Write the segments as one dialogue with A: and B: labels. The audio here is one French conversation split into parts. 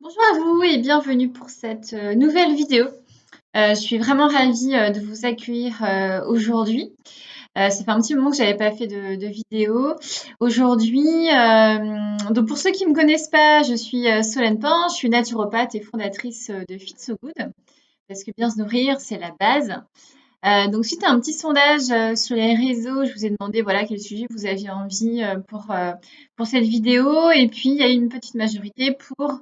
A: Bonjour à vous et bienvenue pour cette nouvelle vidéo. Je suis vraiment ravie de vous accueillir aujourd'hui. Ça fait un petit moment que j'avais pas fait de vidéo. Aujourd'hui, donc pour ceux qui me connaissent pas, je suis Solène Pain, je suis naturopathe et fondatrice de Fit So Good, parce que bien se nourrir, c'est la base. Donc suite à un petit sondage sur les réseaux, je vous ai demandé voilà quel sujet vous aviez envie pour cette vidéo, et puis il y a eu une petite majorité pour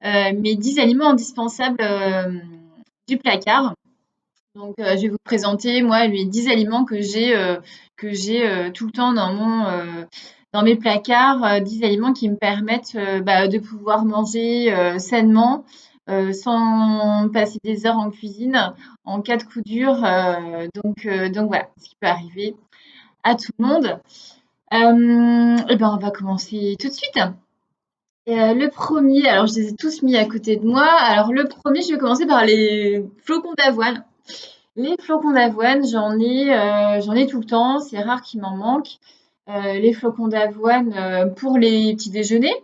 A: mes 10 aliments indispensables du placard. Donc, je vais vous présenter, moi, les 10 aliments que j'ai tout le temps dans mes placards. 10 aliments qui me permettent de pouvoir manger sainement, sans passer des heures en cuisine en cas de coup dur. Donc voilà, ce qui peut arriver à tout le monde. Et ben, on va commencer tout de suite. Le premier, alors je les ai tous mis à côté de moi. Alors le premier, je vais commencer par les flocons d'avoine. Les flocons d'avoine, j'en ai tout le temps. C'est rare qu'il m'en manque. Les flocons d'avoine pour les petits déjeuners.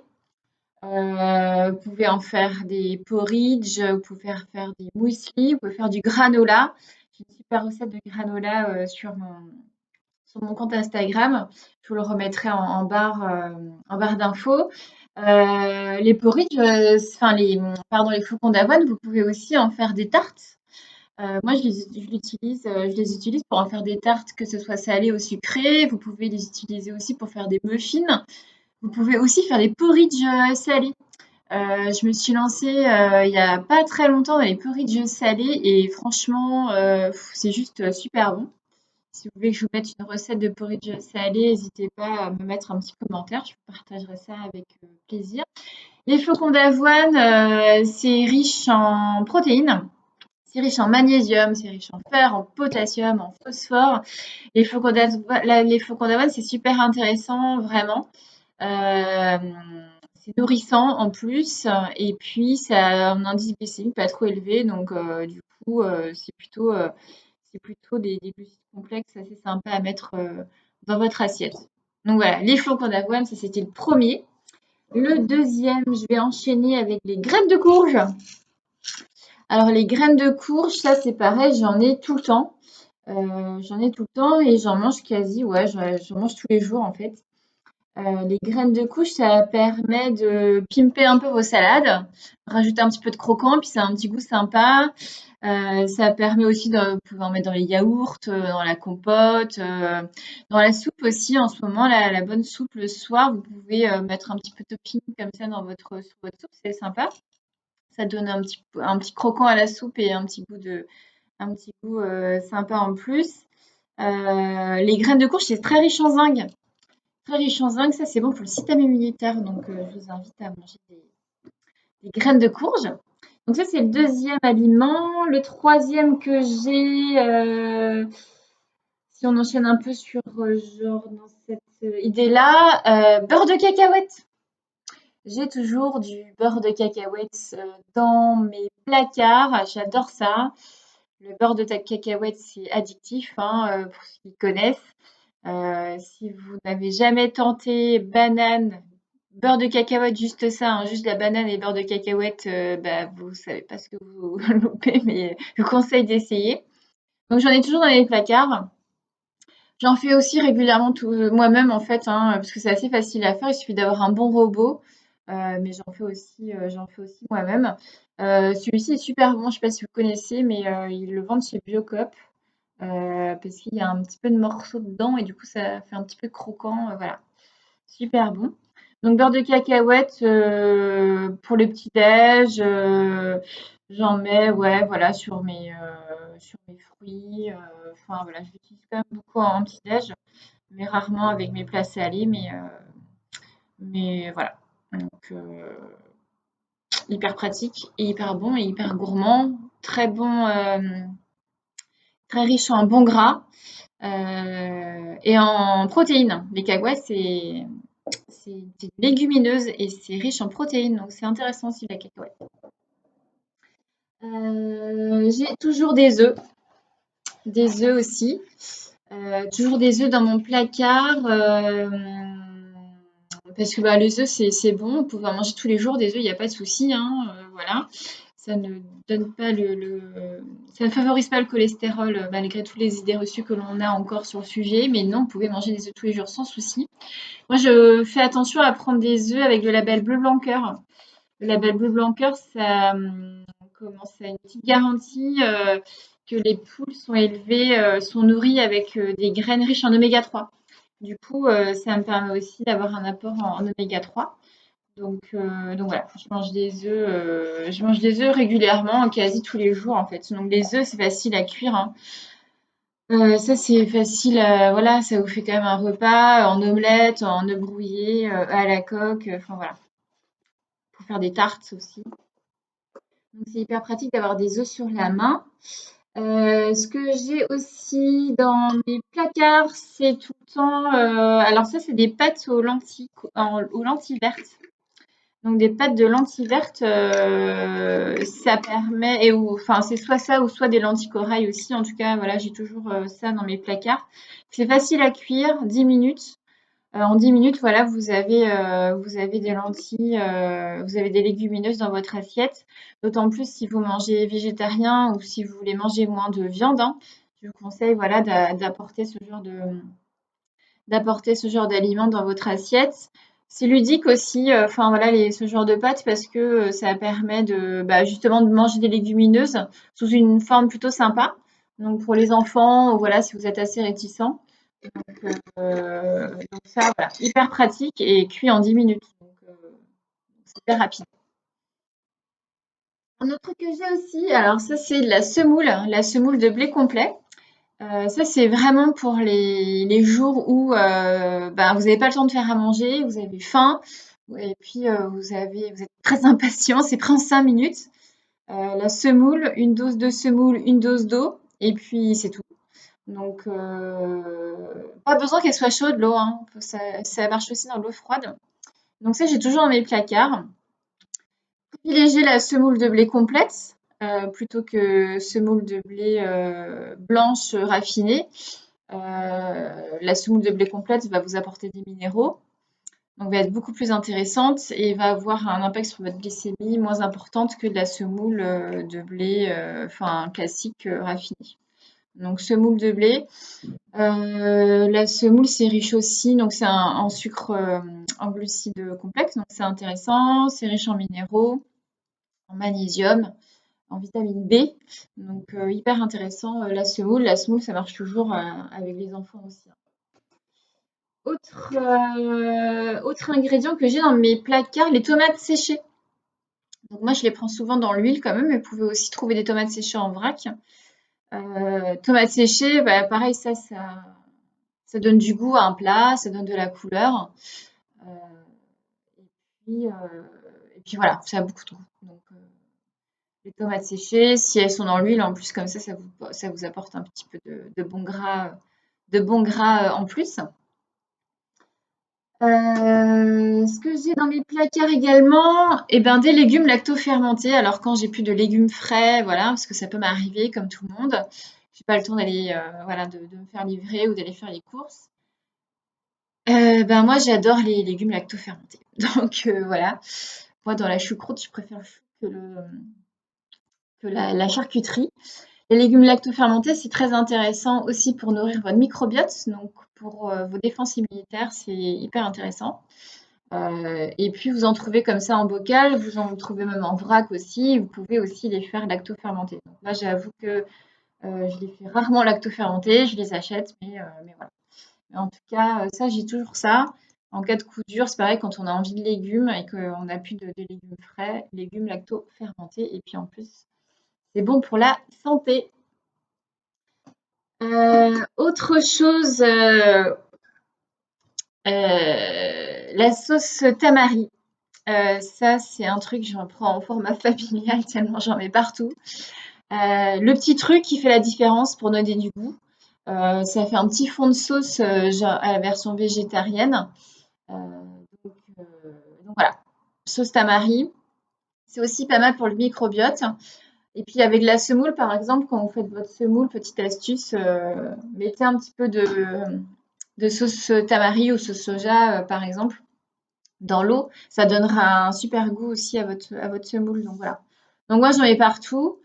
A: Vous pouvez en faire des porridge, vous pouvez faire des muesli, vous pouvez faire du granola. J'ai une super recette de granola sur mon compte Instagram. Je vous le remettrai en barre d'infos. Les porridge, les flocons d'avoine, vous pouvez aussi en faire des tartes. Moi, je les utilise pour en faire des tartes, que ce soit salées ou sucrées. Vous pouvez les utiliser aussi pour faire des muffins. Vous pouvez aussi faire des porridge salés. Je me suis lancée il y a pas très longtemps dans les porridge salés et franchement, c'est juste super bon. Si vous voulez que je vous mette une recette de porridge salé, n'hésitez pas à me mettre un petit commentaire. Je vous partagerai ça avec plaisir. Les flocons d'avoine, c'est riche en protéines. C'est riche en magnésium, c'est riche en fer, en potassium, en phosphore. Les flocons d'avoine, c'est super intéressant, vraiment. Euh, c'est nourrissant en plus, et puis ça a un indice glycémique pas trop élevé, donc du coup, c'est plutôt des glucides complexes assez sympas à mettre dans votre assiette. Donc voilà, les flocons d'avoine, ça c'était le premier. Le deuxième, je vais enchaîner avec les graines de courge. Alors les graines de courge, ça c'est pareil, j'en ai tout le temps. J'en ai tout le temps et j'en mange quasi, ouais, j'en mange tous les jours en fait. Les graines de courge, ça permet de pimper un peu vos salades, rajouter un petit peu de croquant, puis ça a un petit goût sympa. Ça permet aussi de pouvoir en mettre dans les yaourts, dans la compote, dans la soupe aussi. En ce moment, la bonne soupe le soir, vous pouvez mettre un petit peu de topping comme ça sur votre soupe, c'est sympa. Ça donne un petit croquant à la soupe et un petit goût sympa en plus. Les graines de courge, c'est très riche en zinc. Très riche en zinc, ça c'est bon pour le système immunitaire. Donc je vous invite à manger des graines de courge. Donc ça c'est le deuxième aliment. Le troisième que j'ai, si on enchaîne un peu sur genre dans cette idée-là, beurre de cacahuète. J'ai toujours du beurre de cacahuète dans mes placards. J'adore ça. Le beurre de cacahuète, c'est addictif, hein, pour ceux qui connaissent. Si vous n'avez jamais tenté banane, beurre de cacahuète, juste ça, hein, juste la banane et beurre de cacahuète, vous savez pas ce que vous loupez, mais je vous conseille d'essayer. Donc j'en ai toujours dans les placards. J'en fais aussi régulièrement moi-même en fait, hein, parce que c'est assez facile à faire. Il suffit d'avoir un bon robot, mais j'en fais aussi moi-même. Celui-ci est super bon. Je sais pas si vous connaissez, mais ils le vendent chez Biocoop, parce qu'il y a un petit peu de morceaux dedans et du coup ça fait un petit peu croquant. Voilà, super bon. Donc beurre de cacahuète pour le petit déj. J'en mets, ouais, voilà, sur mes fruits. Enfin voilà, je l'utilise quand même beaucoup en petit déj, mais rarement avec mes plats salés. Mais voilà. Donc hyper pratique et hyper bon et hyper gourmand. Très bon, très riche en bons gras et en protéines. Les cacahuètes, c'est une légumineuse et c'est riche en protéines, donc c'est intéressant aussi la cacahuète. J'ai toujours des œufs aussi. Toujours des œufs dans mon placard. parce que bah, les œufs, c'est bon, vous pouvez en manger tous les jours des œufs, il n'y a pas de souci, hein, voilà. Ça ne donne pas ça ne favorise pas le cholestérol, malgré toutes les idées reçues que l'on a encore sur le sujet, mais non, vous pouvez manger des œufs tous les jours sans souci. Moi, je fais attention à prendre des œufs avec le label bleu blanc cœur. Le label bleu blanc cœur, ça a une petite garantie que les poules sont élevées, sont nourries avec des graines riches en oméga 3. Du coup, ça me permet aussi d'avoir un apport en oméga 3. Donc voilà, je mange des œufs régulièrement, quasi tous les jours en fait. Donc les œufs, c'est facile à cuire, hein. Ça c'est facile, voilà, ça vous fait quand même un repas en omelette, en œufs brouillés, à la coque, enfin voilà, pour faire des tartes aussi. Donc c'est hyper pratique d'avoir des œufs sur la main. Ce que j'ai aussi dans mes placards, c'est tout le temps, alors ça c'est des pâtes aux lentilles vertes. Donc des pâtes de lentilles vertes, ça permet enfin c'est soit ça ou soit des lentilles corail aussi. En tout cas, voilà, j'ai toujours, ça dans mes placards. C'est facile à cuire, 10 minutes. En 10 minutes, voilà, vous avez des lentilles, vous avez des légumineuses dans votre assiette. D'autant plus si vous mangez végétarien ou si vous voulez manger moins de viande, hein. Je vous conseille, voilà, d'apporter ce genre d'aliments dans votre assiette. C'est ludique aussi, enfin voilà, ce genre de pâtes parce que ça permet justement de manger des légumineuses sous une forme plutôt sympa. Donc pour les enfants, ou voilà, si vous êtes assez réticents. Donc ça, voilà, hyper pratique et cuit en 10 minutes. Donc c'est hyper rapide. Un autre truc que j'ai aussi, alors ça c'est de la semoule de blé complet. Ça, c'est vraiment pour les jours où vous n'avez pas le temps de faire à manger, vous avez faim, et puis vous êtes très impatient, c'est pris en 5 minutes. La semoule, une dose de semoule, une dose d'eau, et puis c'est tout. Donc, pas besoin qu'elle soit chaude, l'eau, hein. Ça marche aussi dans l'eau froide. Donc ça, j'ai toujours dans mes placards. Privilégier la semoule de blé complète plutôt que semoule de blé blanche raffinée. La semoule de blé complète va vous apporter des minéraux, donc va être beaucoup plus intéressante et va avoir un impact sur votre glycémie moins importante que de la semoule de blé classique raffinée. Donc semoule de blé. La semoule, c'est riche aussi, donc c'est en sucre, en glucides complexes, donc c'est intéressant. C'est riche en minéraux, en magnésium, en vitamine B, donc hyper intéressant. La semoule, ça marche toujours avec les enfants aussi, hein. Autre ingrédient que j'ai dans mes placards, les tomates séchées. Donc moi, je les prends souvent dans l'huile quand même, mais vous pouvez aussi trouver des tomates séchées en vrac. Tomates séchées, pareil, ça donne du goût à un plat, ça donne de la couleur. Euh, et puis voilà, ça a beaucoup de goût. Donc les tomates séchées, si elles sont dans l'huile, en plus comme ça vous apporte un petit peu de bon gras en plus. Ce que j'ai dans mes placards également, eh ben, des légumes lacto-fermentés. Alors quand j'ai plus de légumes frais, voilà, parce que ça peut m'arriver comme tout le monde. J'ai pas le temps d'aller, voilà, de me faire livrer ou d'aller faire les courses. Moi j'adore les légumes lacto-fermentés. Donc voilà. Moi dans la choucroute, je préfère le chou que la charcuterie. Les légumes lacto-fermentés, c'est très intéressant aussi pour nourrir votre microbiote, donc pour vos défenses immunitaires, c'est hyper intéressant. Et puis vous en trouvez comme ça en bocal, vous en trouvez même en vrac aussi. Vous pouvez aussi les faire lacto-fermentés. Donc là, j'avoue que je les fais rarement lacto-fermentés, je les achète, mais voilà. Mais en tout cas, ça, j'ai toujours ça. En cas de coup dur, c'est pareil quand on a envie de légumes et qu'on n'a plus de légumes frais, légumes lacto-fermentés. Et puis en plus, c'est bon pour la santé. Autre chose, la sauce tamari. Ça, c'est un truc, j'en prends en format familial tellement j'en mets partout. Le petit truc qui fait la différence pour donner du goût, ça fait un petit fond de sauce genre à la version végétarienne. Euh, donc, euh, donc voilà, sauce tamari. C'est aussi pas mal pour le microbiote. Et puis avec la semoule, par exemple, quand vous faites votre semoule, petite astuce, mettez un petit peu de sauce tamari ou sauce soja, par exemple. dans l'eau. Ça donnera un super goût aussi à votre semoule. Donc voilà. Donc moi, j'en mets partout.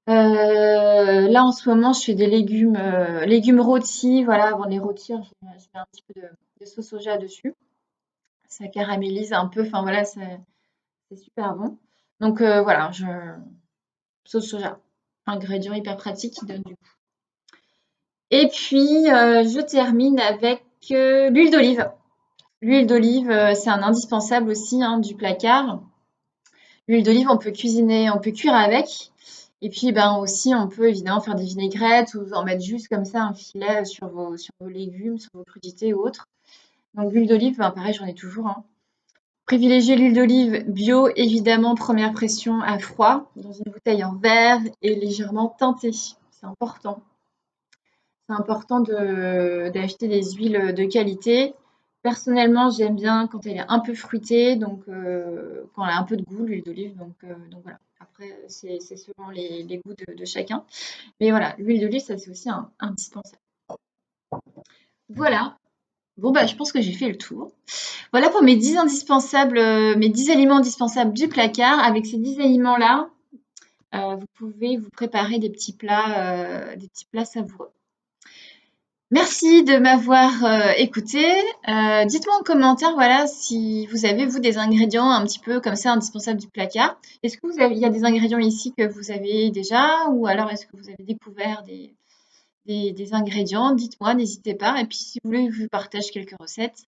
A: Là, en ce moment, je fais des légumes rôtis. Voilà, avant de les rôtir, je mets un petit peu de sauce soja dessus. Ça caramélise un peu. Enfin voilà, c'est super bon. Donc voilà, sauce soja, ingrédient hyper pratique qui donne du goût. Et puis, je termine avec l'huile d'olive. L'huile d'olive, c'est un indispensable aussi hein, du placard. L'huile d'olive, on peut cuisiner, on peut cuire avec. Et puis, ben aussi, on peut évidemment faire des vinaigrettes ou en mettre juste comme ça un filet sur vos légumes, sur vos crudités ou autres. Donc, l'huile d'olive, ben, pareil, j'en ai toujours. Hein. Privilégiez l'huile d'olive bio, évidemment, première pression à froid, dans une bouteille en verre et légèrement teintée. C'est important. C'est important d'acheter des huiles de qualité. Personnellement, j'aime bien quand elle est un peu fruitée, donc quand elle a un peu de goût, l'huile d'olive. Donc voilà. Après, c'est selon les goûts de chacun. Mais voilà, l'huile d'olive, ça c'est aussi indispensable. Voilà. Bon, bah, je pense que j'ai fait le tour. Voilà pour mes 10 indispensables, mes 10 aliments indispensables du placard. Avec ces 10 aliments-là, vous pouvez vous préparer des petits plats savoureux. Merci de m'avoir écouté. Dites-moi en commentaire, voilà, si vous avez, vous, des ingrédients un petit peu comme ça indispensables du placard. Est-ce que il y a des ingrédients ici que vous avez déjà ou alors est-ce que vous avez découvert des ingrédients? Dites-moi, n'hésitez pas. Et puis, si vous voulez que je vous partage quelques recettes,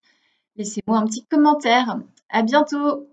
A: laissez-moi un petit commentaire. À bientôt!